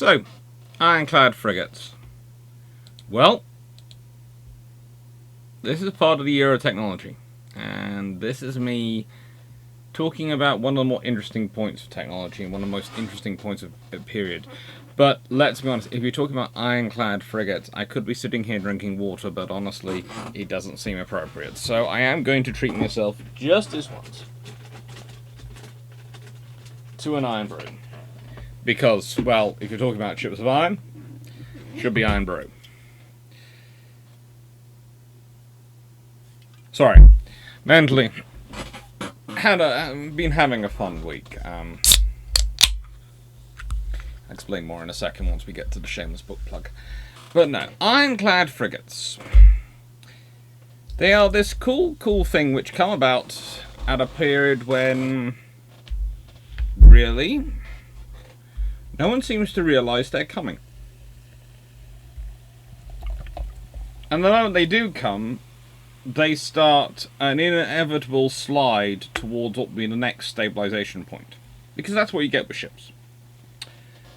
So, Ironclad Frigates. Well, this is part of the era of technology, and this is me talking about one of the more interesting points of technology and one of the most interesting points of a period. But let's be honest, if you're talking about Ironclad Frigates, I could be sitting here drinking water, but honestly, it doesn't seem appropriate. So I am going to treat myself just this once to an iron brew. Because, well, if you're talking about ships of iron, should be iron brew. Sorry. Mentally, been having a fun week. I'll explain more in a second once we get to the shameless book plug. But no, Ironclad Frigates. They are this cool thing which come about at a period when, really, no one seems to realise they're coming. And the moment they do come, they start an inevitable slide towards what will be the next stabilisation point. Because that's what you get with ships.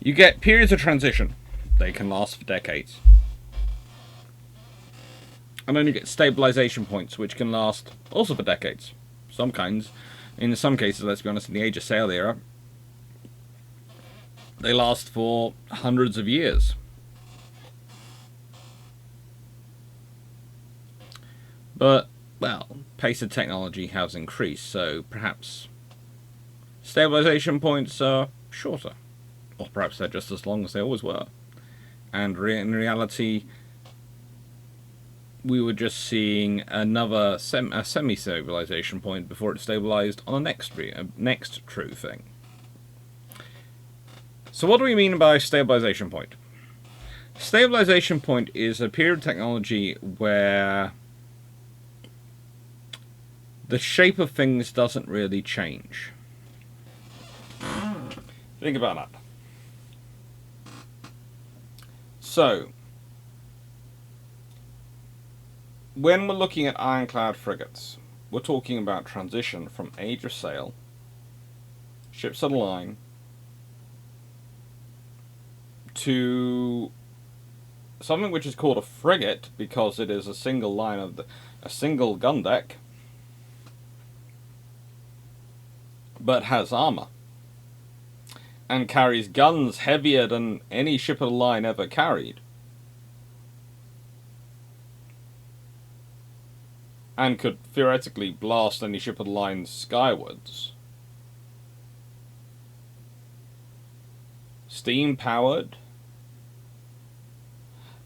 You get periods of transition. They can last for decades. And then you get stabilisation points, which can last also for decades. In some cases, let's be honest, in the Age of Sail era, they last for hundreds of years. But, well, pace of technology has increased, so perhaps stabilisation points are shorter. Or perhaps they're just as long as they always were. And in reality, we were just seeing another semi-stabilisation point before it stabilised on the next true thing. So what do we mean by stabilisation point? Stabilisation point is a period of technology where the shape of things doesn't really change. Think about that. So, when we're looking at Ironclad Frigates, we're talking about transition from Age of Sail, ships of the line, to something which is called a frigate because it is a single gun deck, but has armour and carries guns heavier than any ship of the line ever carried, and could theoretically blast any ship of the line skywards. Steam powered.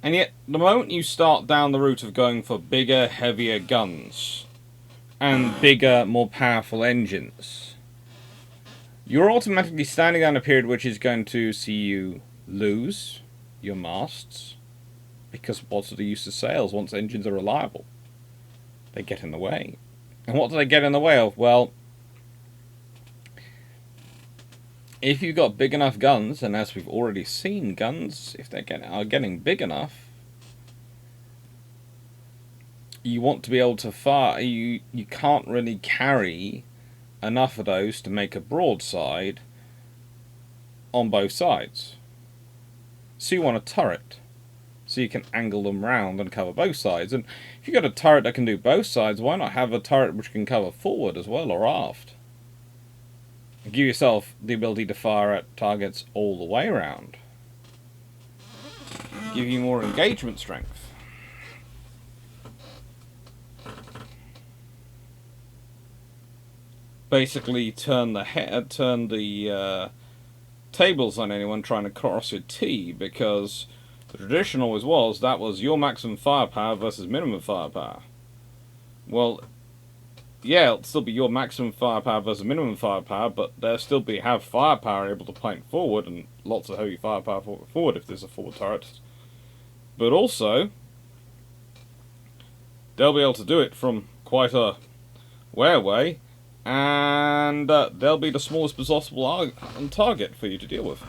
And yet, the moment you start down the route of going for bigger, heavier guns and bigger, more powerful engines, you're automatically standing down a period which is going to see you lose your masts, because what's the use of sails once engines are reliable? They get in the way. And what do they get in the way of? Well, if you've got big enough guns, and as we've already seen, guns, if they are getting big enough, you want to be able to fire. You can't really carry enough of those to make a broadside on both sides. So you want a turret, so you can angle them round and cover both sides. And if you've got a turret that can do both sides, why not have a turret which can cover forward as well, or aft? Give yourself the ability to fire at targets all the way around. Give you more engagement strength. Basically turn the tables on anyone trying to cross your T, because the tradition always was that was your maximum firepower versus minimum firepower. Well, yeah, it'll still be your maximum firepower versus minimum firepower, but they'll still have firepower able to point forward, and lots of heavy firepower forward if there's a forward turret. But also, they'll be able to do it from quite a way away, and they'll be the smallest possible target for you to deal with.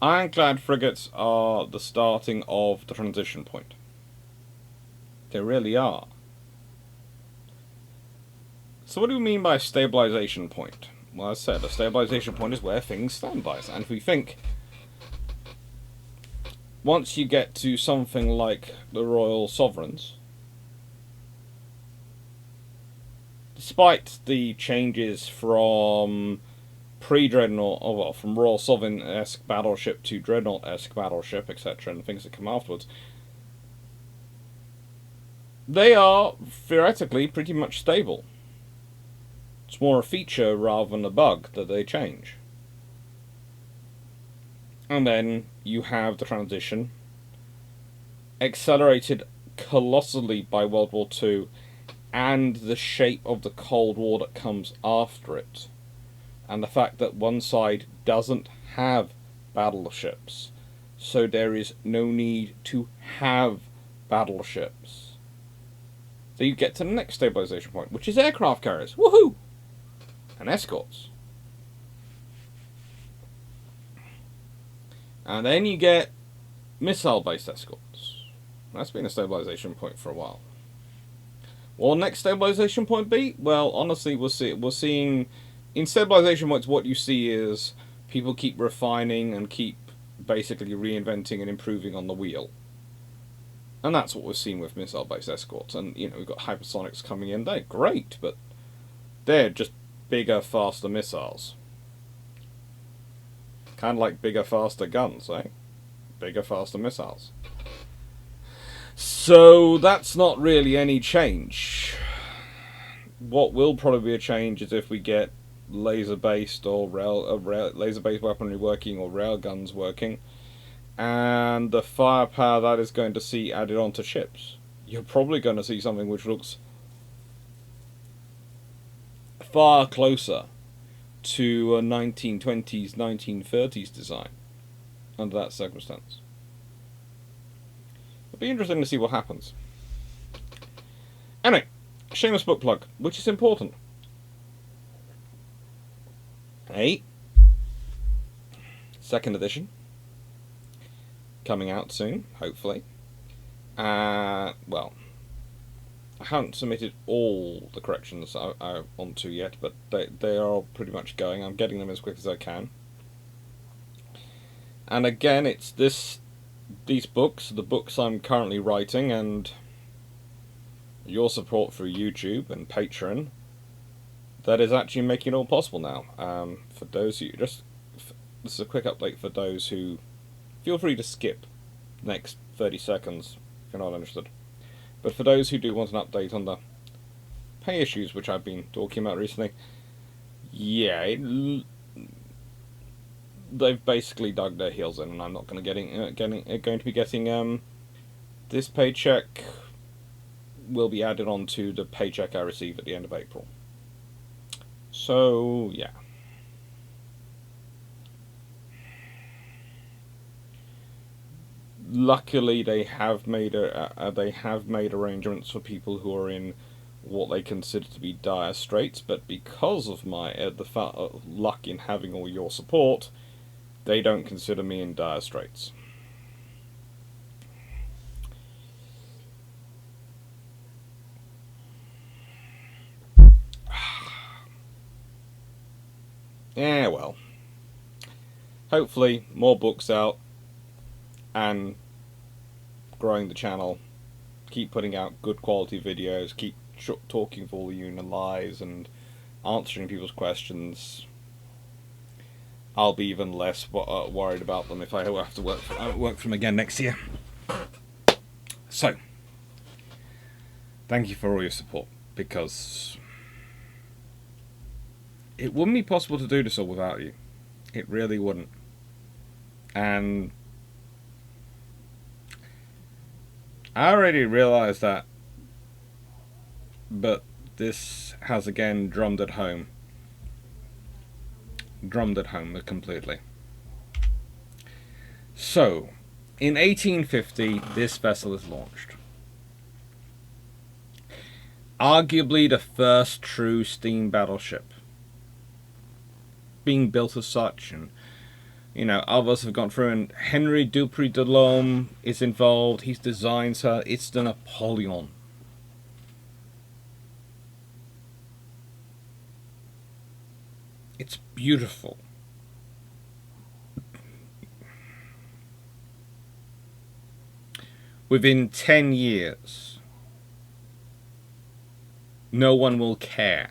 Ironclad frigates are the starting of the transition point. They really are. So what do we mean by stabilization point? well, as I said, a stabilization point is where things stabilize. And if we think, once you get to something like the Royal Sovereigns, despite the changes from pre-Dreadnought, oh well, from Royal Sovereign-esque battleship to Dreadnought-esque battleship, etc., and things that come afterwards, they are theoretically pretty much stable. It's more a feature rather than a bug that they change. And then you have the transition, accelerated colossally by World War II, and the shape of the Cold War that comes after it. And the fact that one side doesn't have battleships, so there is no need to have battleships. So you get to the next stabilization point, which is aircraft carriers. Woohoo! And escorts. And then you get missile-based escorts. That's been a stabilization point for a while. What will next stabilization point be? Well, honestly, we're seeing... In stabilization points, what you see is people keep refining and keep basically reinventing and improving on the wheel. And that's what we're seeing with missile-based escorts. And, you know, we've got hypersonics coming in. They're great, but they're just bigger, faster missiles. Kind of like bigger, faster guns, eh? Bigger, faster missiles. So that's not really any change. What will probably be a change is if we get laser-based or laser-based weaponry working or railguns working, and the firepower that is going to see added onto ships. You're probably going to see something which looks far closer to a 1920s, 1930s design under that circumstance. It'll be interesting to see what happens. Anyway, shameless book plug, which is important. A second edition coming out soon, hopefully. Well, I haven't submitted all the corrections I want to yet, but they are pretty much going. I'm getting them as quick as I can. And again, it's these books, the books I'm currently writing, and your support through YouTube and Patreon, that is actually making it all possible now. For those who this is a quick update for those who feel free to skip the next 30 seconds if you're not interested. But for those who do want an update on the pay issues which I've been talking about recently, yeah, they've basically dug their heels in, and I'm not going to be getting this paycheck will be added on to the paycheck I receive at the end of April. So yeah. Luckily, they have made arrangements for people who are in what they consider to be dire straits. But because of my luck in having all your support, they don't consider me in dire straits. Yeah, well. Hopefully, more books out. And growing the channel, keep putting out good quality videos, keep talking for all you lies and answering people's questions. I'll be even less worried about them if I have to work for them again next year. So, thank you for all your support, because it wouldn't be possible to do this all without you. It really wouldn't. And I already realised that, but this has again drummed at home completely. So, in 1850, this vessel is launched. Arguably the first true steam battleship, being built as such, and you know, others have gone through, and Henry Dupree de Lome is involved. He's designed her. It's the Napoleon. It's beautiful. Within 10 years, no one will care.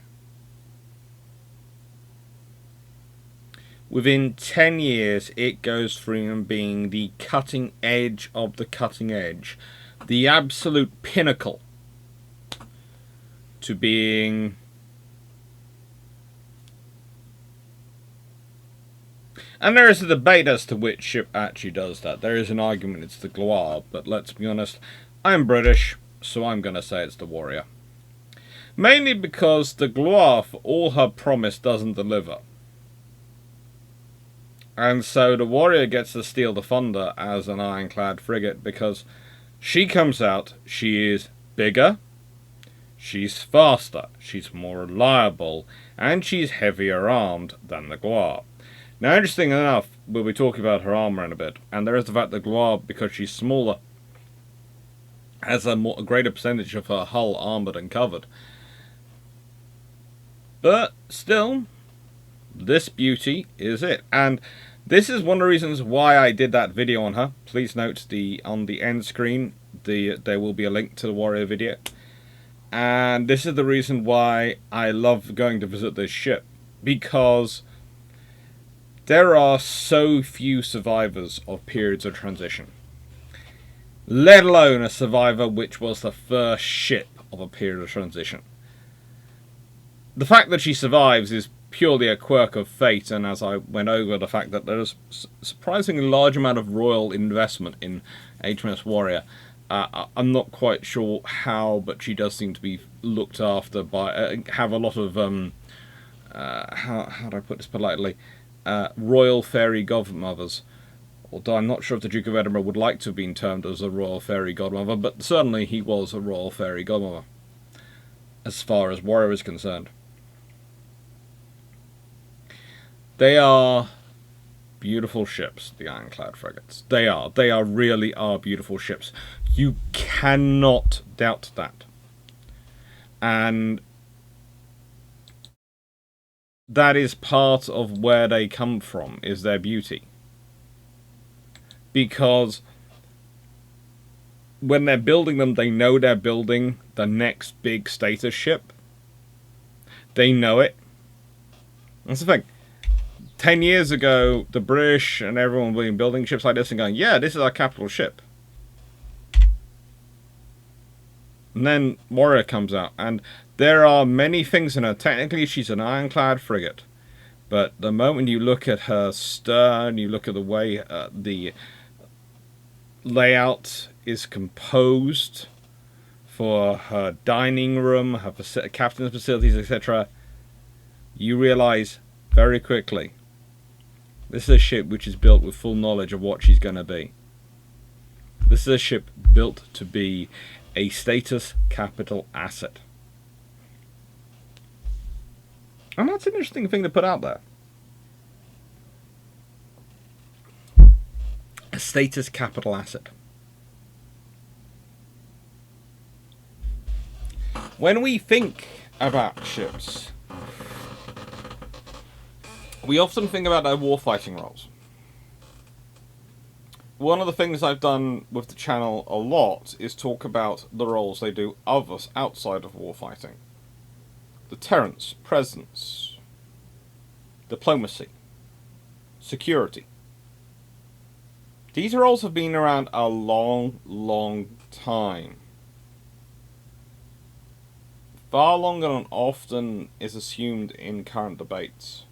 Within 10 years, it goes from being the cutting edge of the cutting edge, the absolute pinnacle, to being... And there is a debate as to which ship actually does that. There is an argument it's the Gloire, but let's be honest, I'm British, so I'm going to say it's the Warrior. Mainly because the Gloire, for all her promise, doesn't deliver. And so the Warrior gets to steal the thunder as an Ironclad frigate because she comes out, she is bigger, she's faster, she's more reliable, and she's heavier armed than the Gloire. Now, interesting enough, we'll be talking about her armour in a bit, and there is the fact that Gloire, because she's smaller, has a greater percentage of her hull armoured and covered. But still, this beauty is it. And this is one of the reasons why I did that video on her. Please note on the end screen, there will be a link to the Warrior video. And this is the reason why I love going to visit this ship. Because there are so few survivors of periods of transition. Let alone a survivor which was the first ship of a period of transition. The fact that she survives is purely a quirk of fate, and as I went over the fact that there's a surprisingly large amount of royal investment in HMS Warrior. I'm not quite sure how, but she does seem to be looked after by, have a lot of, how do I put this politely, royal fairy godmothers. Although I'm not sure if the Duke of Edinburgh would like to have been termed as a royal fairy godmother, but certainly he was a royal fairy godmother, as far as Warrior is concerned. They are beautiful ships, the Ironclad Frigates. They really are beautiful ships. You cannot doubt that. And that is part of where they come from, is their beauty. Because when they're building them, they know they're building the next big status ship. They know it. That's the thing. 10 years ago, the British and everyone were building ships like this and going, yeah, this is our capital ship. And then Warrior comes out, and there are many things in her. Technically, she's an ironclad frigate. But the moment you look at her stern, you look at the way the layout is composed for her dining room, her captain's facilities, etc., you realize very quickly this is a ship which is built with full knowledge of what she's going to be. This is a ship built to be a status capital asset. And that's an interesting thing to put out there. A status capital asset. When we think about ships, we often think about their warfighting roles. One of the things I've done with the channel a lot is talk about the roles they do outside of warfighting. Deterrence, presence, diplomacy, security. These roles have been around a long, long time. Far longer than often is assumed in current debates.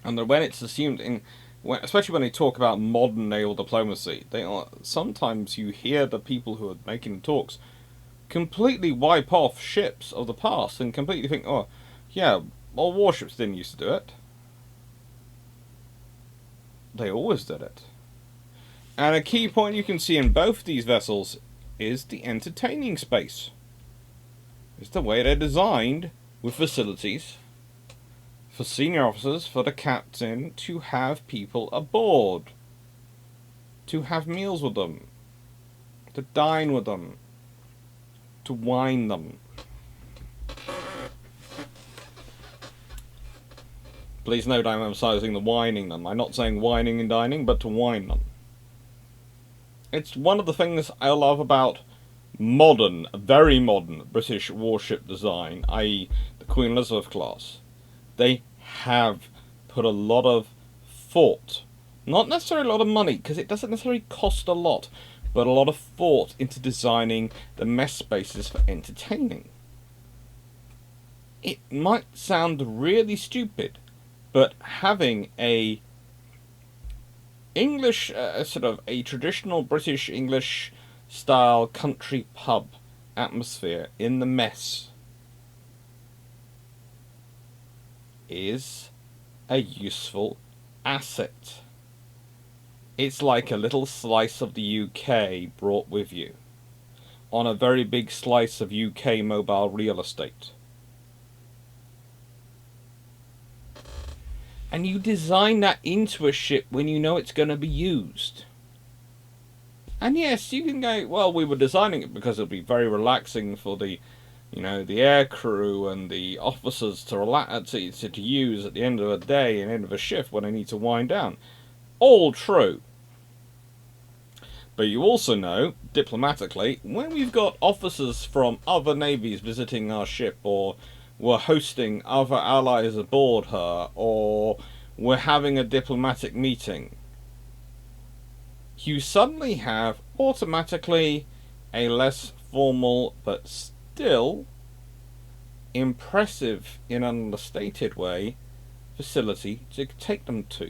And when it's assumed especially when they talk about modern naval diplomacy, sometimes you hear the people who are making the talks completely wipe off ships of the past and completely think, oh, yeah, well, warships didn't used to do it. They always did it. And a key point you can see in both these vessels is the entertaining space. It's the way they're designed with facilities for senior officers, for the captain, to have people aboard, to have meals with them, to dine with them, to wine them. Please note I'm emphasising the wining them. I'm not saying wining and dining, but to wine them. It's one of the things I love about modern, very modern British warship design, i.e. the Queen Elizabeth class. They have put a lot of thought, not necessarily a lot of money, because it doesn't necessarily cost a lot, but a lot of thought into designing the mess spaces for entertaining. It might sound really stupid, but having a English, sort of a traditional British English style country pub atmosphere in the mess is a useful asset. It's like a little slice of the UK brought with you on a very big slice of UK mobile real estate. And you design that into a ship when you know it's going to be used. And yes, you can go, well, we were designing it because it'll be very relaxing for the, the air crew and the officers to relax to use at the end of a day and end of a shift when they need to wind down. All true. But you also know, diplomatically, when we've got officers from other navies visiting our ship, or we're hosting other allies aboard her, or we're having a diplomatic meeting, you suddenly have automatically a less formal but still impressive in an understated way facility to take them to.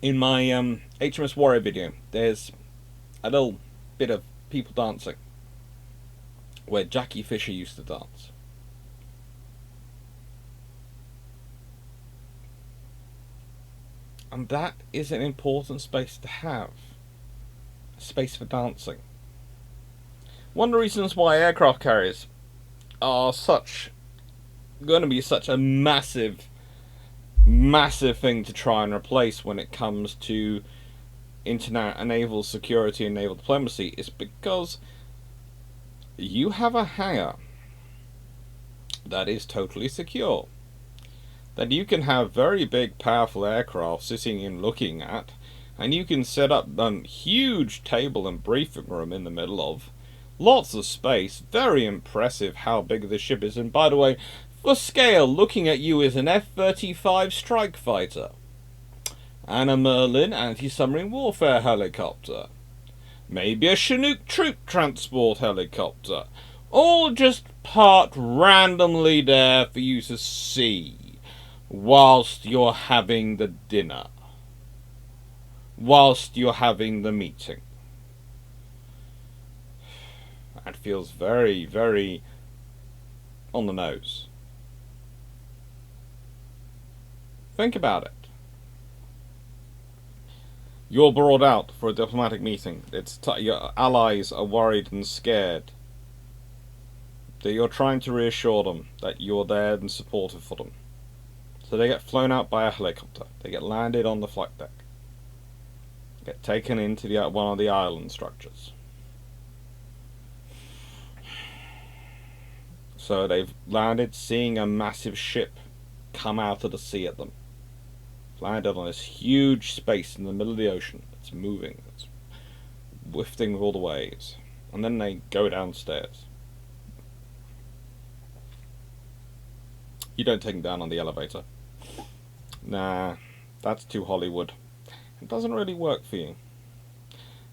In my HMS Warrior video, there's a little bit of people dancing where Jackie Fisher used to dance. And that is an important space to have. A space for dancing. One of the reasons why aircraft carriers are going to be such a massive thing to try and replace when it comes to naval security and naval diplomacy is because you have a hangar that is totally secure, that you can have very big powerful aircraft sitting in looking at, and you can set up a huge table and briefing room in the middle of, lots of space, very impressive how big the ship is. And by the way, for scale, looking at you is an F-35 strike fighter and a Merlin anti-submarine warfare helicopter, maybe a Chinook troop transport helicopter, all just parked randomly there for you to see whilst you're having the dinner, whilst you're having the meeting. That feels very, very on the nose. Think about it. You're brought out for a diplomatic meeting. Your allies are worried and scared. That you're trying to reassure them that you're there and supportive for them. So they get flown out by a helicopter. They get landed on the flight deck. Get taken into one of the island structures. So they've landed seeing a massive ship come out of the sea at them. Landed on this huge space in the middle of the ocean. It's moving. It's wafting with all the waves. And then they go downstairs. You don't take them down on the elevator. Nah, that's too Hollywood. It doesn't really work for you.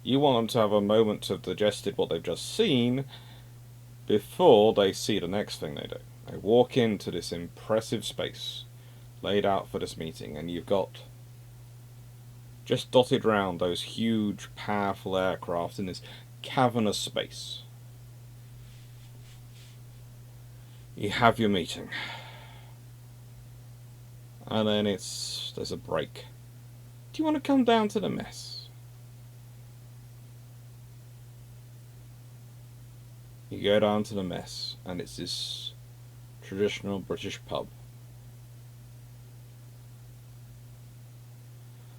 You want them to have a moment to have digested what they've just seen before they see the next thing they do. They walk into this impressive space laid out for this meeting, and you've got just dotted round those huge, powerful aircraft in this cavernous space. You have your meeting. And then there's a break. Do you want to come down to the mess? You go down to the mess, and it's this traditional British pub.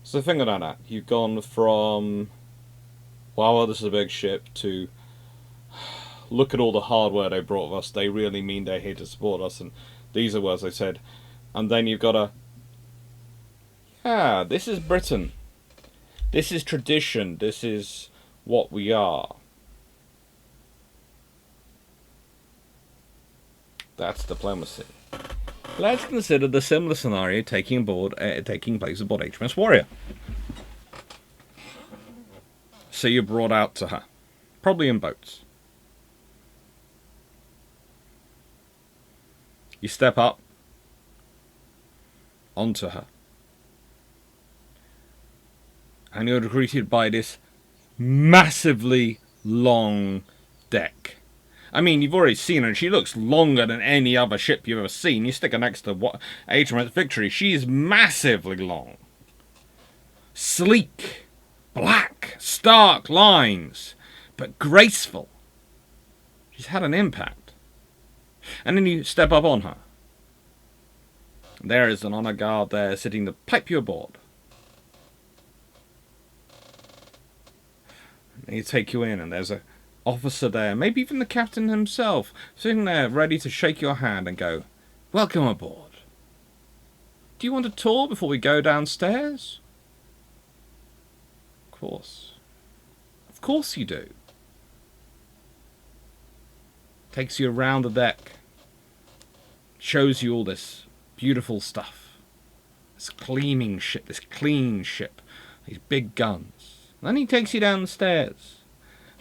So think about that. You've gone from, wow, this is a big ship, to, look at all the hardware they brought us. They really mean they're here to support us. And these are words they said. And then you've got to, yeah, this is Britain. This is tradition. This is what we are. That's diplomacy. Let's consider the similar scenario taking place aboard HMS Warrior. So you're brought out to her, probably in boats. You step up onto her, and you're greeted by this massively long deck. I mean, you've already seen her. She looks longer than any other ship you've ever seen. You stick her next to HMS Victory. She's massively long. Sleek. Black. Stark lines. But graceful. She's had an impact. And then you step up on her. There is an honor guard there sitting to pipe you aboard. And you take you in, and there's a officer there, maybe even the captain himself, sitting there ready to shake your hand and go, "Welcome aboard. Do you want a tour before we go downstairs?" Of course. Of course you do. Takes you around the deck. Shows you all this beautiful stuff. This clean ship, these big guns. And then he takes you down the stairs.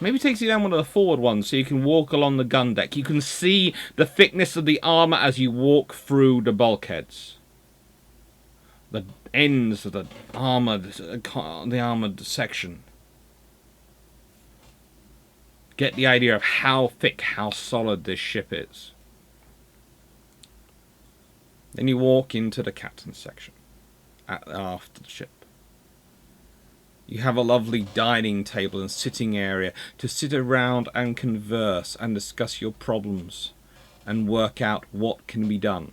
Maybe takes you down one of the forward ones so you can walk along the gun deck. You can see the thickness of the armour as you walk through the bulkheads. The ends of the armoured section. Get the idea of how thick, how solid this ship is. Then you walk into the captain's section, after the ship. You have a lovely dining table and sitting area to sit around and converse and discuss your problems and work out what can be done.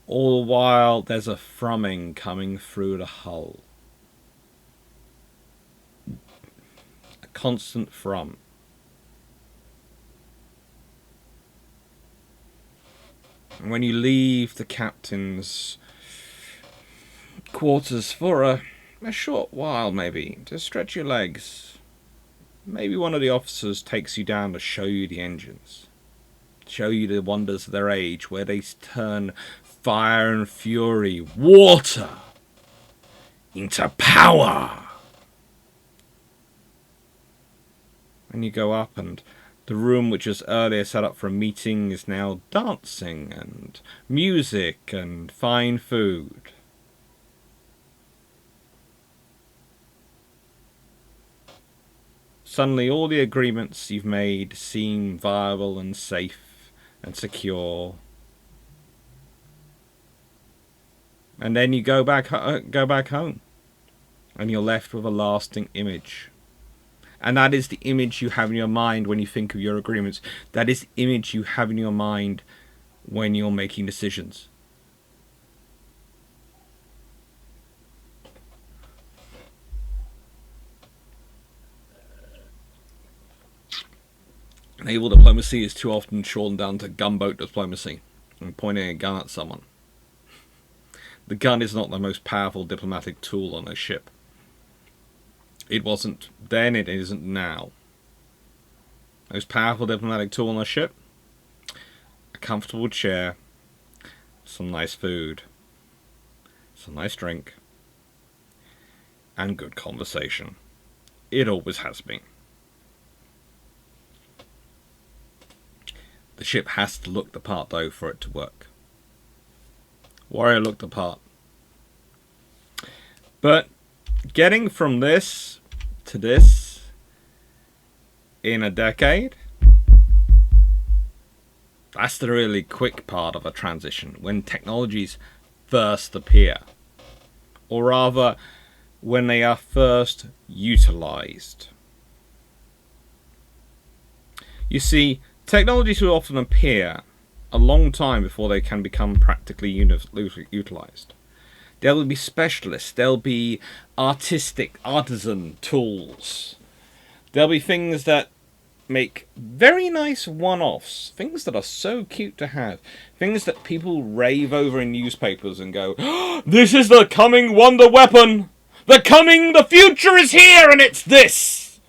All the while there's a thrumming coming through the hull. A constant thrum. And when you leave the captain's quarters for a short while, maybe, to stretch your legs, maybe one of the officers takes you down to show you the engines. Show you the wonders of their age, where they turn fire and fury, water, into power. And you go up, and the room which was earlier set up for a meeting is now dancing and music and fine food. Suddenly all the agreements you've made seem viable and safe and secure. And then you go back home, and you're left with a lasting image. And that is the image you have in your mind when you think of your agreements. That is the image you have in your mind when you're making decisions. Naval diplomacy is too often shortened down to gunboat diplomacy and pointing a gun at someone. The gun is not the most powerful diplomatic tool on a ship. It wasn't then, it isn't now. Most powerful diplomatic tool on a ship? A comfortable chair, some nice food, some nice drink, and good conversation. It always has been. The ship has to look the part, though, for it to work. Warrior looked the part. But getting from this to this in a decade, that's the really quick part of a transition, when technologies first appear, or rather when they are first utilized. You see, technologies will often appear a long time before they can become practically utilized. There will be specialists. There'll be artisan tools. There'll be things that make very nice one-offs. Things that are so cute to have. Things that people rave over in newspapers and go, oh, this is the coming wonder weapon! The future is here and it's this!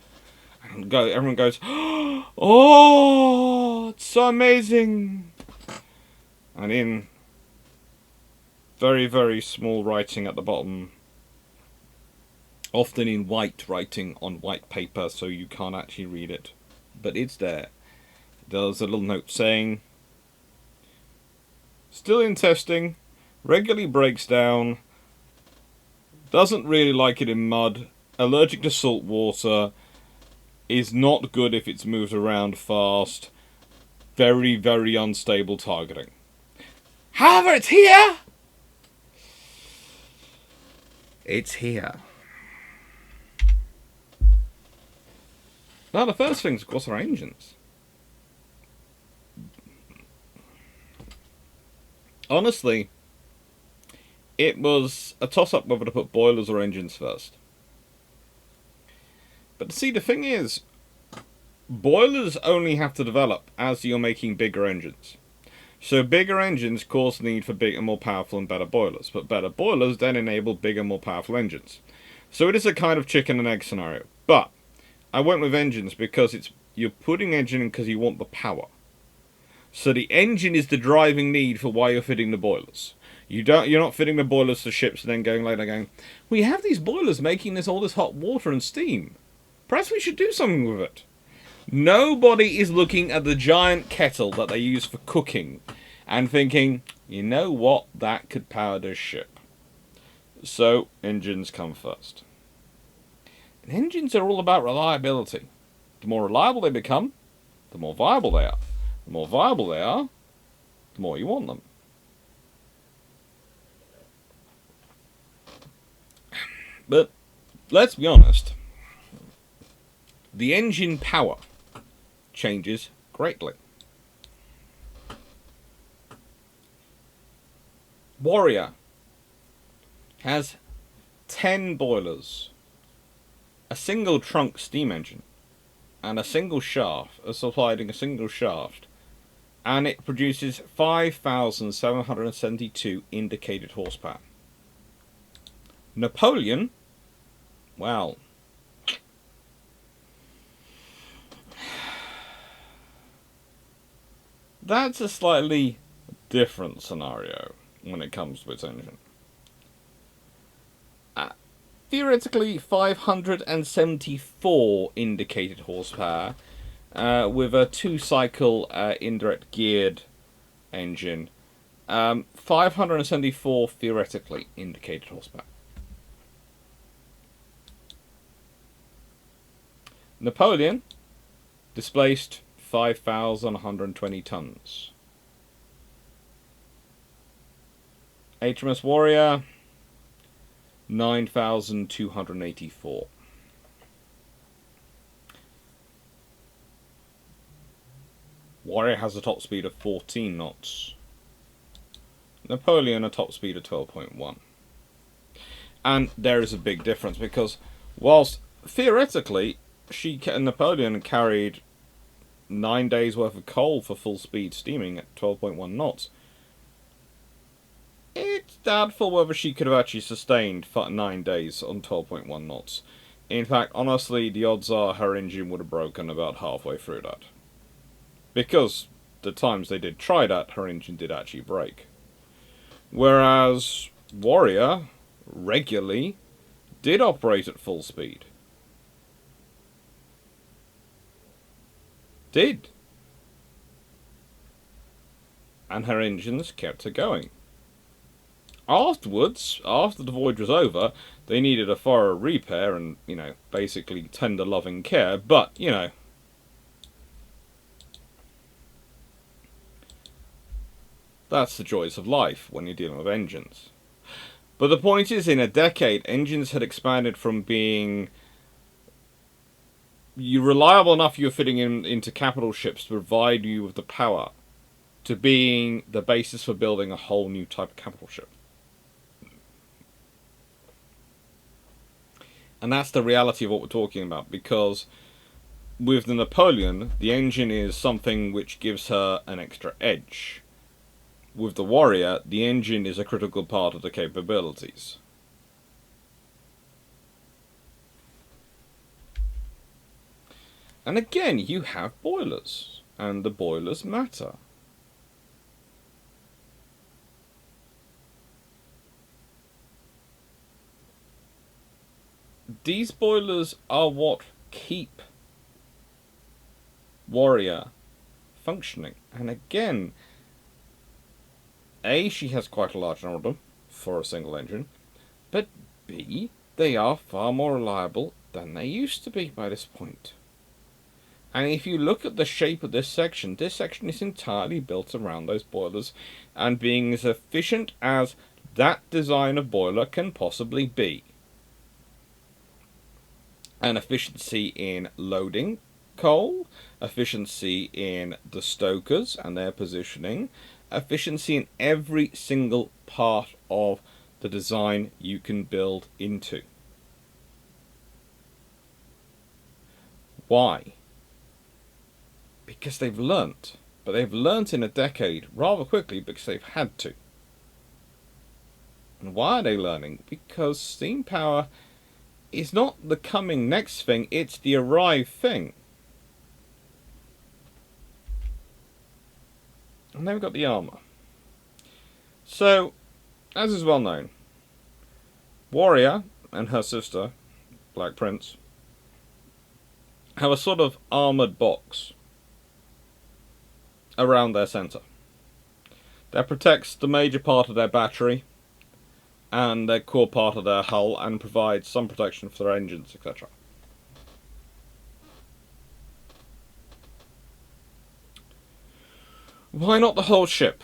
And everyone goes, oh, it's so amazing! And in very, very small writing at the bottom, often in white writing on white paper so you can't actually read it, but it's there. There's a little note saying, still in testing, regularly breaks down, doesn't really like it in mud, allergic to salt water, is not good if it's moved around fast, very, very unstable targeting. However, it's here! It's here. Now, the first things, of course, are engines. Honestly, it was a toss-up whether to put boilers or engines first. But see, the thing is, boilers only have to develop as you're making bigger engines. So bigger engines cause the need for bigger, more powerful and better boilers. But better boilers then enable bigger, more powerful engines. So it is a kind of chicken and egg scenario. But I went with engines because you're putting engine in because you want the power. So the engine is the driving need for why you're fitting the boilers. You're not fitting the boilers to ships and then going later going, we have these boilers making all this hot water and steam. Perhaps we should do something with it. Nobody is looking at the giant kettle that they use for cooking and thinking, you know what, that could power this ship. So, engines come first. And engines are all about reliability. The more reliable they become, the more viable they are. The more viable they are, the more you want them. But, let's be honest, the engine power changes greatly. Warrior has 10 boilers, a single trunk steam engine, and a single shaft, supplying a single shaft, and it produces 5,772 indicated horsepower. Napoleon, well, that's a slightly different scenario when it comes to its engine. Theoretically, 574 indicated horsepower with a 2-cycle indirect geared engine. 574 theoretically indicated horsepower. Napoleon displaced 5,120 tons. HMS Warrior, 9,284. Warrior has a top speed of 14 knots. Napoleon a top speed of 12.1. And there is a big difference because whilst theoretically Napoleon carried 9 days worth of coal for full speed steaming at 12.1 knots, it's doubtful whether she could have actually sustained 9 days on 12.1 knots. In fact, honestly, the odds are her engine would have broken about halfway through that. Because the times they did try that, her engine did actually break. Whereas Warrior regularly did operate at full speed. Did. And her engines kept her going. Afterwards, after the voyage was over, they needed a thorough repair and, basically tender loving care, but, that's the joys of life when you're dealing with engines. But the point is, in a decade, engines had expanded from being reliable enough you're fitting into capital ships to provide you with the power, to being the basis for building a whole new type of capital ship. And that's the reality of what we're talking about, because with the Napoleon, the engine is something which gives her an extra edge. With the Warrior, the engine is a critical part of the capabilities. And again, you have boilers, and the boilers matter. These boilers are what keep Warrior functioning. And again, A, she has quite a large number of them for a single engine, but B, they are far more reliable than they used to be by this point. And if you look at the shape of this section is entirely built around those boilers and being as efficient as that design of boiler can possibly be. And efficiency in loading coal, efficiency in the stokers and their positioning, efficiency in every single part of the design you can build into. Why? Because they've learnt. But they've learnt in a decade rather quickly because they've had to. And why are they learning? Because steam power is not the coming next thing, it's the arrive thing. And then we've got the armour. So, as is well known, Warrior and her sister, Black Prince, have a sort of armoured box around their centre that protects the major part of their battery and their core part of their hull and provides some protection for their engines, etc. Why not the whole ship?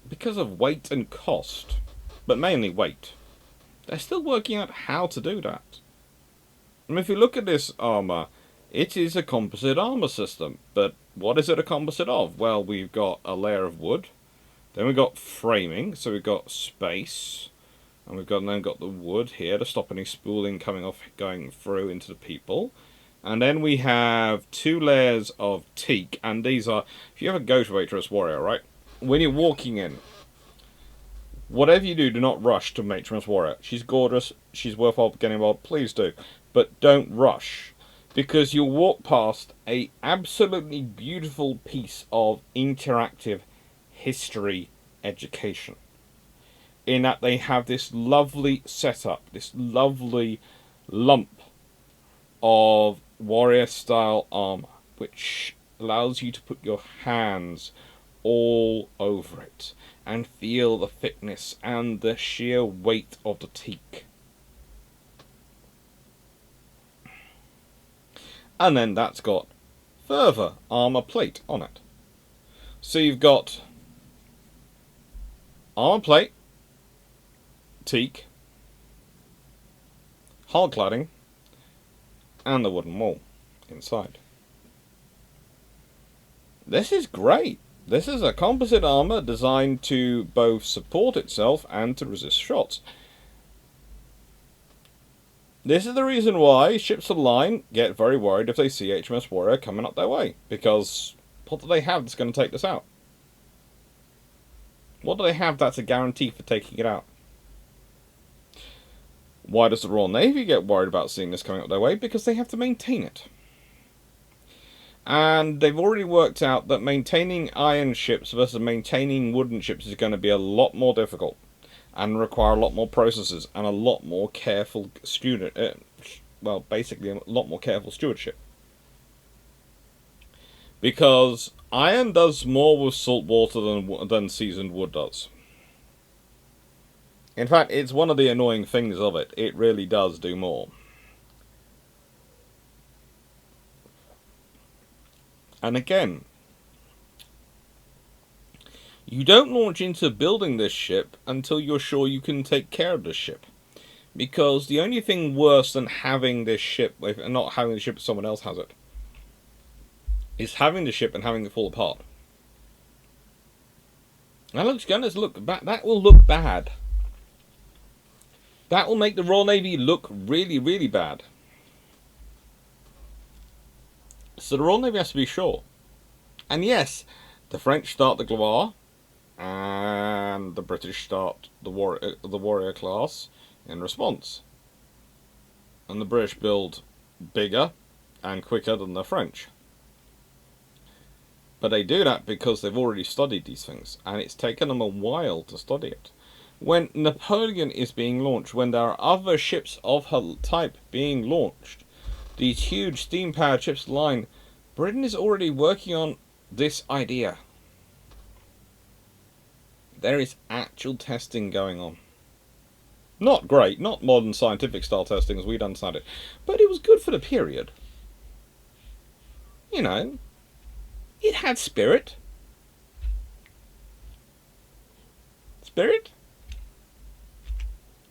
Because of weight and cost, but mainly weight. They're still working out how to do that. I mean, if you look at this armour, it is a composite armour system, but what is it a composite of? Well, we've got a layer of wood, then we've got framing, so we've got space, and we've then got the wood here to stop any spooling coming off, going through into the people. And then we have 2 layers of teak, and these are, if you ever go to HMS Warrior, right? When you're walking in, whatever you do, do not rush to HMS Warrior. She's gorgeous, she's worthwhile getting involved, please do. But don't rush, because you'll walk past a absolutely beautiful piece of interactive history education. In that they have this lovely setup, this lovely lump of warrior style armor, which allows you to put your hands all over it and feel the thickness and the sheer weight of the teak. And then that's got further armor plate on it. So you've got armor plate, teak, hull cladding, and the wooden wall inside. This is great. This is a composite armor designed to both support itself and to resist shots. This is the reason why ships of the line get very worried if they see HMS Warrior coming up their way, because what do they have that's going to take this out? What do they have that's a guarantee for taking it out? Why does the Royal Navy get worried about seeing this coming up their way? Because they have to maintain it. And they've already worked out that maintaining iron ships versus maintaining wooden ships is going to be a lot more difficult and require a lot more processes and a lot more careful basically a lot more careful stewardship. Because iron does more with salt water than seasoned wood does. In fact, it's one of the annoying things of it. It really does do more. And again, you don't launch into building this ship until you're sure you can take care of this ship. Because the only thing worse than having this ship, and not having the ship if someone else has it, is having the ship and having it fall apart. That will look bad. That will make the Royal Navy look really, really bad. So the Royal Navy has to be sure. And yes, the French start the Gloire, and the British start the Warrior class in response. And the British build bigger and quicker than the French. But they do that because they've already studied these things, and it's taken them a while to study it. When Napoleon is being launched, when there are other ships of her type being launched, these huge steam-powered ships line, Britain is already working on this idea. There is actual testing going on. Not great, not modern scientific style testing as we'd understand it, but it was good for the period. You know, it had spirit. Spirit?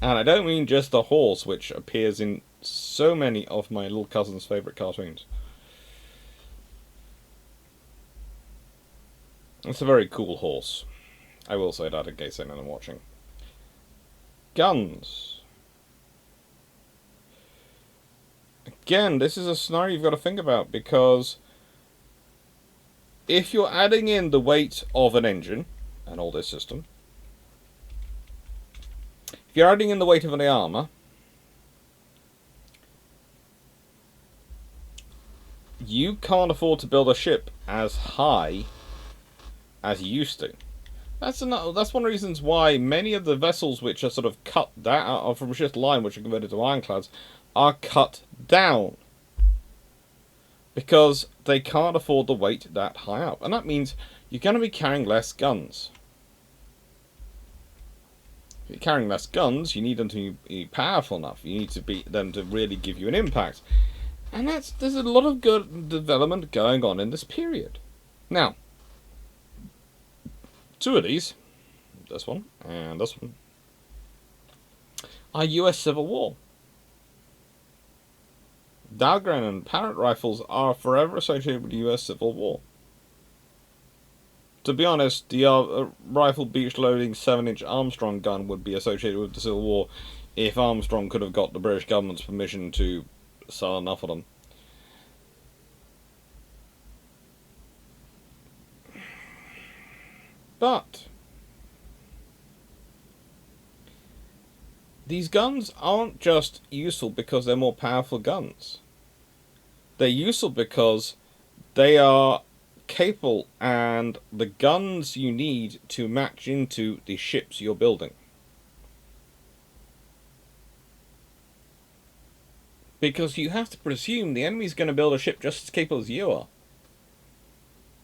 And I don't mean just a horse, which appears in so many of my little cousin's favourite cartoons. It's a very cool horse. I will say that in case anyone watching. Guns. Again, this is a scenario you've got to think about, because if you're adding in the weight of an engine and all this system, if you're adding in the weight of the armour, you can't afford to build a ship as high as you used to. That's one of the reasons why many of the vessels which are sort of cut down from ship's line, which are converted to ironclads, are cut down. Because they can't afford the weight that high up. And that means you're going to be carrying less guns. If you're carrying less guns, you need them to be powerful enough. You need to be them to really give you an impact. And there's a lot of good development going on in this period. Now, two of these, this one and this one, are US Civil War. Dahlgren and Parrott rifles are forever associated with the US Civil War. To be honest, the rifle beach loading 7-inch Armstrong gun would be associated with the Civil War if Armstrong could have got the British government's permission to sell enough of them. But these guns aren't just useful because they're more powerful guns. They're useful because they are capable, and the guns you need to match into the ships you're building. Because you have to presume the enemy's going to build a ship just as capable as you are.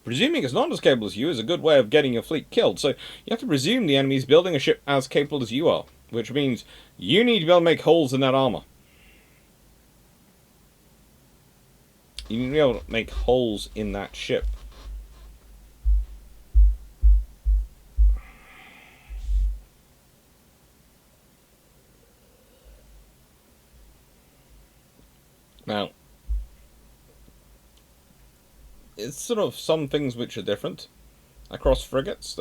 Presuming it's not as capable as you is a good way of getting your fleet killed. So you have to presume the enemy's building a ship as capable as you are, which means you need to be able to make holes in that armor. You need to be able to make holes in that ship. Now, it's sort of some things which are different across frigates.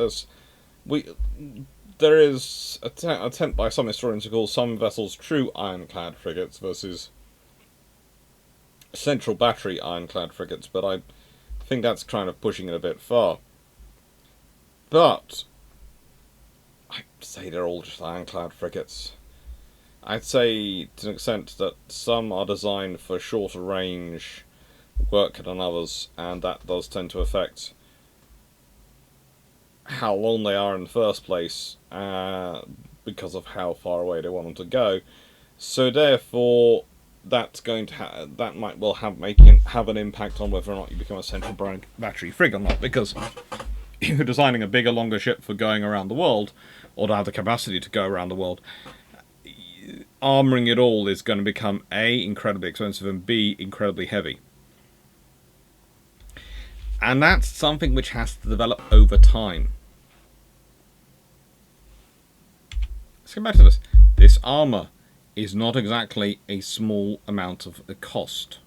There is an attempt by some historians to call some vessels true ironclad frigates versus central battery ironclad frigates, but I think that's kind of pushing it a bit far. But I'd say they're all just ironclad frigates. I'd say to an extent that some are designed for shorter range work than others, and that does tend to affect how long they are in the first place, because of how far away they want them to go. So therefore, that's going to that might well have an impact on whether or not you become a central battery frigate or not. Because if you're designing a bigger, longer ship for going around the world, or to have the capacity to go around the world, armouring it all is going to become A, incredibly expensive, and B, incredibly heavy. And that's something which has to develop over time. Let's get back to this. This armour is not exactly a small amount of the cost.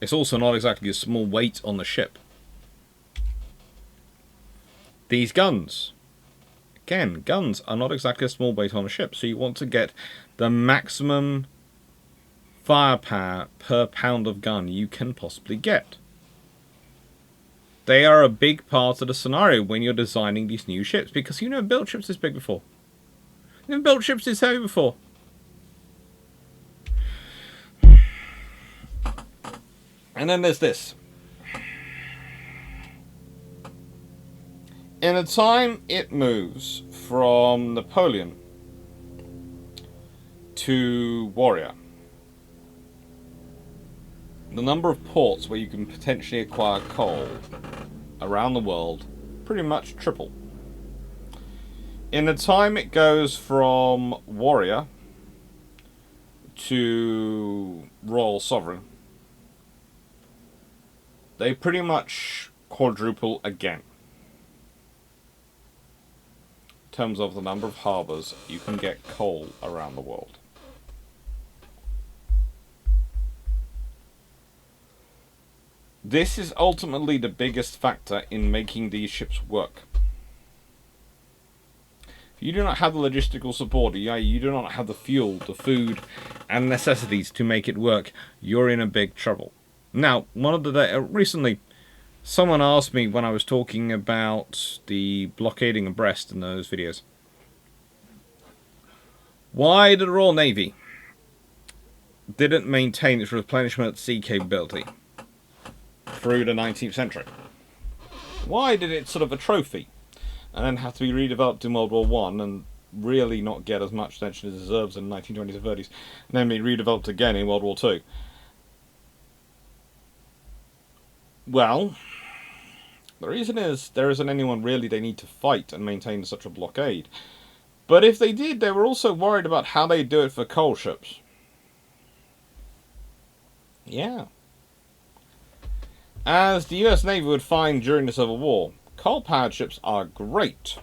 It's also not exactly a small weight on the ship. These guns again, guns are not exactly a small weight on a ship, so you want to get the maximum firepower per pound of gun you can possibly get. They are a big part of the scenario when you're designing these new ships, because you've never built ships this big before. You've never built ships this heavy before. And then there's this. In the time it moves from Napoleon to Warrior, the number of ports where you can potentially acquire coal around the world pretty much triple. In the time it goes from Warrior to Royal Sovereign, they pretty much quadruple again. In terms of the number of harbours you can get coal around the world. This is ultimately the biggest factor in making these ships work. If you do not have the logistical support, you do not have the fuel, the food, and necessities to make it work, you're in a big trouble. Now, recently, someone asked me when I was talking about the blockading of Brest in those videos, why the Royal Navy didn't maintain its replenishment at sea capability through the 19th century. Why did it sort of a trophy and then have to be redeveloped in World War I and really not get as much attention as it deserves in the 1920s and 30s, and then be redeveloped again in World War II? Well, the reason is there isn't anyone really they need to fight and maintain such a blockade. But if they did, they were also worried about how they do it for coal ships. Yeah. As the US Navy would find during the Civil War, coal-powered ships are great.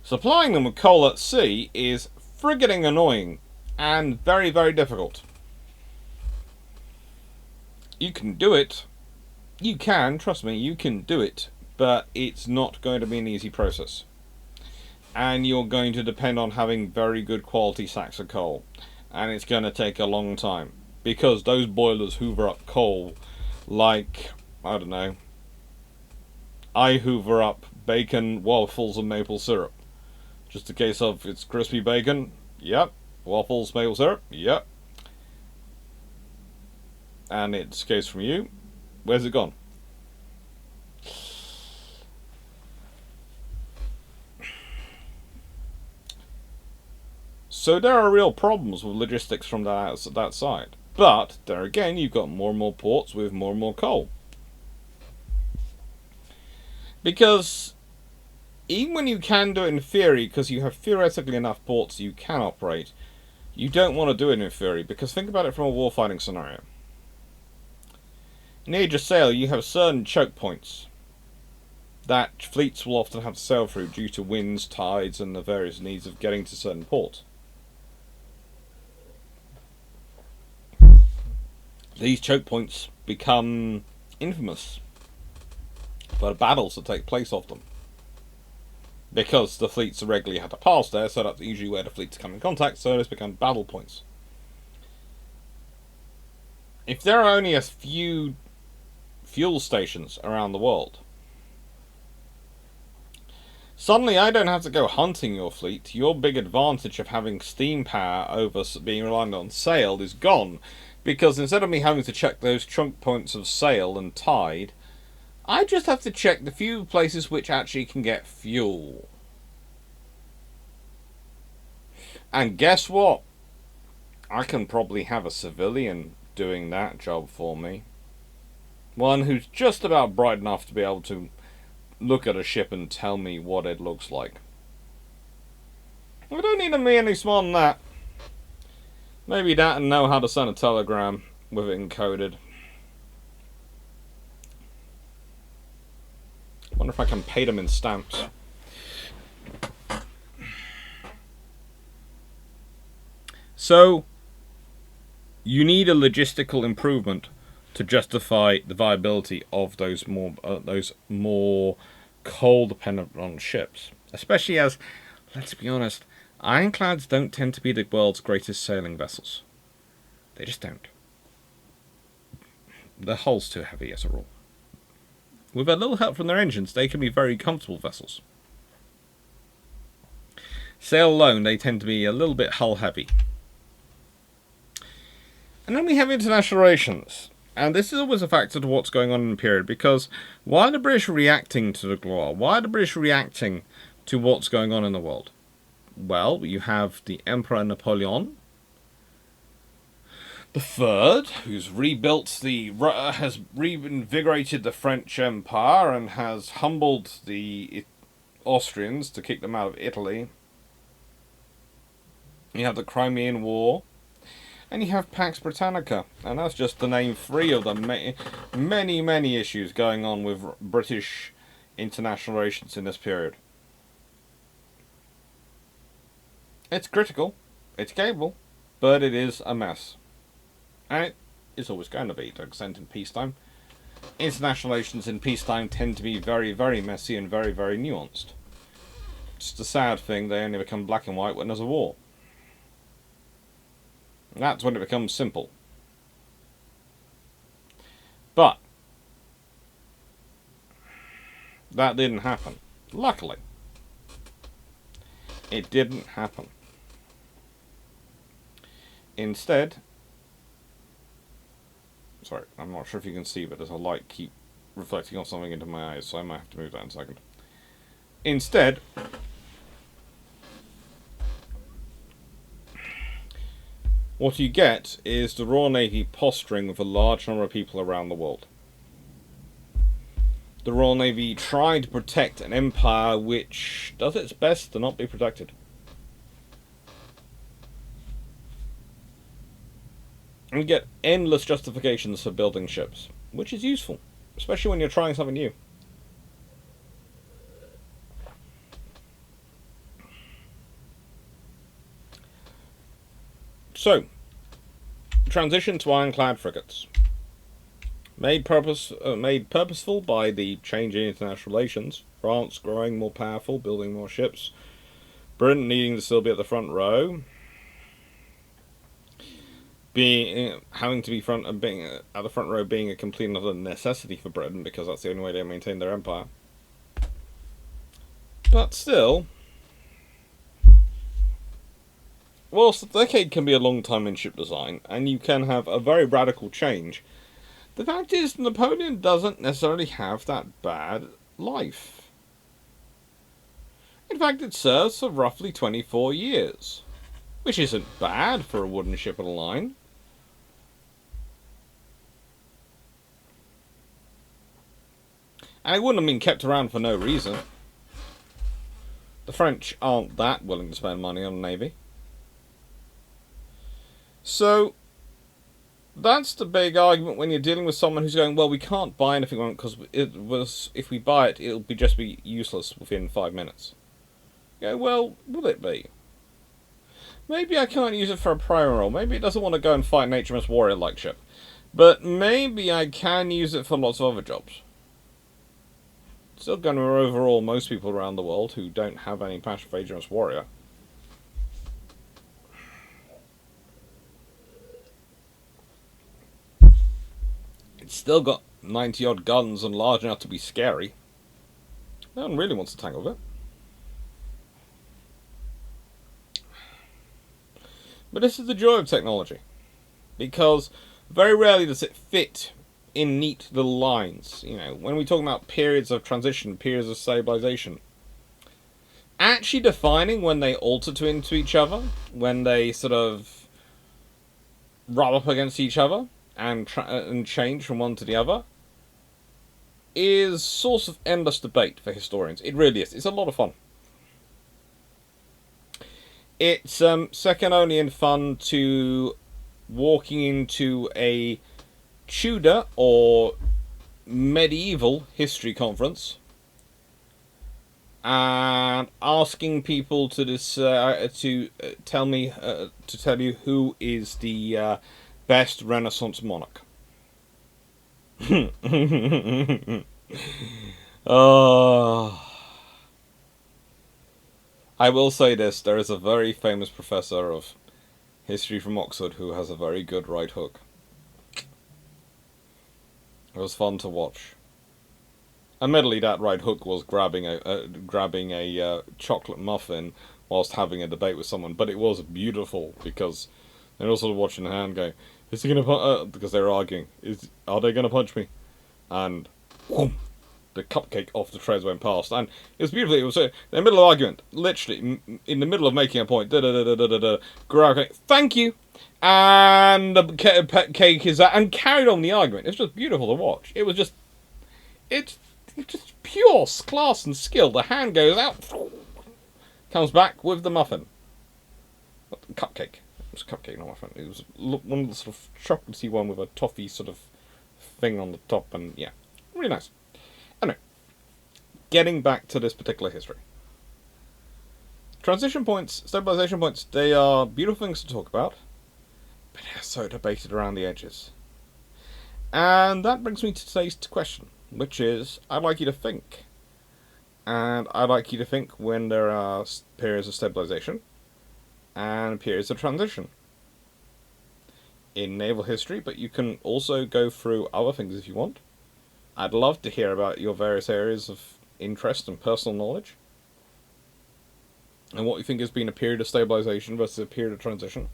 Supplying them with coal at sea is frigging annoying and very, very difficult. You can do it. You can, trust me, you can do it, but it's not going to be an easy process. And you're going to depend on having very good quality sacks of coal. And it's going to take a long time, because those boilers hoover up coal like, I don't know, I hoover up bacon, waffles and maple syrup. Just a case of it's crispy bacon, yep. Waffles, maple syrup, yep. And it's a case from you. Where's it gone? So there are real problems with logistics from that side. But there again, you've got more and more ports with more and more coal. Because even when you can do it in theory, because you have theoretically enough ports you can operate, you don't want to do it in theory, because think about it from a warfighting scenario. In the Age of Sail, you have certain choke points that fleets will often have to sail through due to winds, tides, and the various needs of getting to certain ports. These choke points become infamous for the battles that take place off them, because the fleets regularly have to pass there, so that's usually where the fleets come in contact, so those become battle points. If there are only a few fuel stations around the world, suddenly I don't have to go hunting your fleet. Your big advantage of having steam power over being reliant on sail is gone, because instead of me having to check those trunk points of sail and tide, I just have to check the few places which actually can get fuel. And guess what? I can probably have a civilian doing that job for me. One who's just about bright enough to be able to look at a ship and tell me what it looks like. I don't need to be any smarter than that. Maybe that and know how to send a telegram with it encoded. I wonder if I can pay them in stamps. So, you need a logistical improvement to justify the viability of those more coal-dependent on ships. Especially as let's be honest, ironclads don't tend to be the world's greatest sailing vessels. They just don't. Their hull's too heavy as a rule. With a little help from their engines, they can be very comfortable vessels. Sail alone, they tend to be a little bit hull heavy. And then we have international relations. And this is always a factor to what's going on in the period, because why are the British reacting to the war? Why are the British reacting to what's going on in the world? Well, you have the Emperor Napoleon the Third, who's has reinvigorated the French Empire and has humbled the Austrians to kick them out of Italy. You have the Crimean War, and you have Pax Britannica, and that's just to name three of the many issues going on with British international relations in this period. It's critical, it's capable, but it is a mess. And it's always going to be, to an extent, in peacetime. International relations in peacetime tend to be very, very messy and very, very nuanced. It's the sad thing, they only become black and white when there's a war. And that's when it becomes simple. But that didn't happen. Luckily. It didn't happen. Instead, sorry, I'm not sure if you can see, but there's a light keep reflecting off something into my eyes, so I might have to move that in a second. Instead, what you get is the Royal Navy posturing with a large number of people around the world. The Royal Navy trying to protect an empire which does its best to not be protected. And you get endless justifications for building ships, which is useful, especially when you're trying something new. So, transition to ironclad frigates. Made purposeful by the change in international relations, France growing more powerful, building more ships, Britain needing to still be at the front row, having to be being at the front row being a complete and utter necessity for Britain, because that's the only way they maintain their empire. But still, whilst a decade can be a long time in ship design, and you can have a very radical change, the fact is Napoleon doesn't necessarily have that bad life. In fact, it serves for roughly 24 years, which isn't bad for a wooden ship in a line. And it wouldn't have been kept around for no reason. The French aren't that willing to spend money on a navy. So, that's the big argument when you're dealing with someone who's going, well, we can't buy anything because if we buy it, it'll just be useless within 5 minutes. You go, well, will it be? Maybe I can't use it for a primary role. Maybe it doesn't want to go and fight an HMS Warrior-like ship. But maybe I can use it for lots of other jobs. Still going to overall most people around the world who don't have any passion for HMS Warrior. It's still got 90 odd guns and large enough to be scary. No one really wants to tangle with it. But this is the joy of technology. Because very rarely does it fit in neat little lines. You know, when we talk about periods of transition, periods of stabilization, actually defining when they alter into each other, when they sort of rub up against each other and change from one to the other, is source of endless debate for historians. It really is. It's a lot of fun. It's second only in fun to walking into a Tudor or medieval history conference and asking people to tell you who is the best Renaissance monarch. Oh. I will say this: there is a very famous professor of history from Oxford who has a very good right hook. It was fun to watch. Admittedly, that right hook was grabbing a chocolate muffin whilst having a debate with someone, but it was beautiful because they're also watching the hand going, "Is he gonna punch?" Because they're arguing, "Are they gonna punch me?" And whoom, the cupcake off the trays went past, and it was beautiful. It was in the middle of argument, literally in the middle of making a point. Da da da da da da. Going, "Thank you," and the cake is that, and carried on the argument. It was just beautiful to watch. It's just pure class and skill. The hand goes out, comes back with the muffin. Cupcake. It was a cupcake, not muffin. It was one of the sort of chocolatey one with a toffee sort of thing on the top, and yeah, really nice. Anyway, getting back to this particular history. Transition points, stabilization points, they are beautiful things to talk about, but they're so debated around the edges. And that brings me to today's question, which is, I'd like you to think. And I'd like you to think when there are periods of stabilization and periods of transition in naval history, but you can also go through other things if you want. I'd love to hear about your various areas of interest and personal knowledge, and what you think has been a period of stabilization versus a period of transition.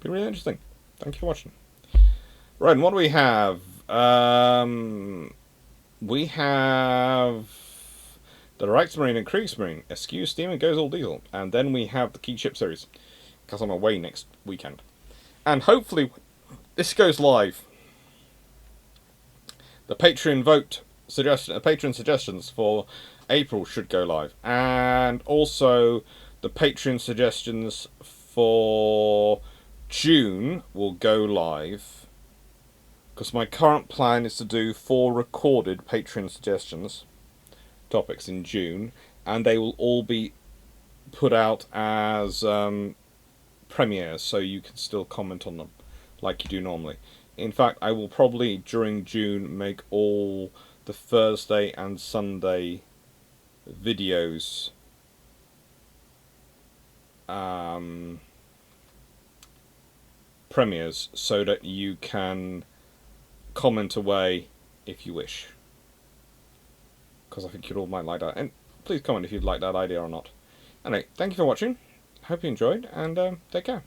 Be really interesting. Thank you for watching. Right, and what do we have? We have the Reichsmarine and Kriegsmarine, Eschew Steam and Goes All Diesel, and then we have the Key Ship series, because I'm away next weekend. And hopefully this goes live. The Patreon Patreon suggestions for April should go live, and also the Patreon suggestions for June will go live, because my current plan is to do 4 recorded Patreon suggestions topics in June, and they will all be put out as premieres, so you can still comment on them like you do normally. In fact, I will probably during June make all the Thursday and Sunday videos premieres, so that you can comment away if you wish, because I think you all might like that, and please comment if you'd like that idea or not. Anyway, thank you for watching, hope you enjoyed, and take care.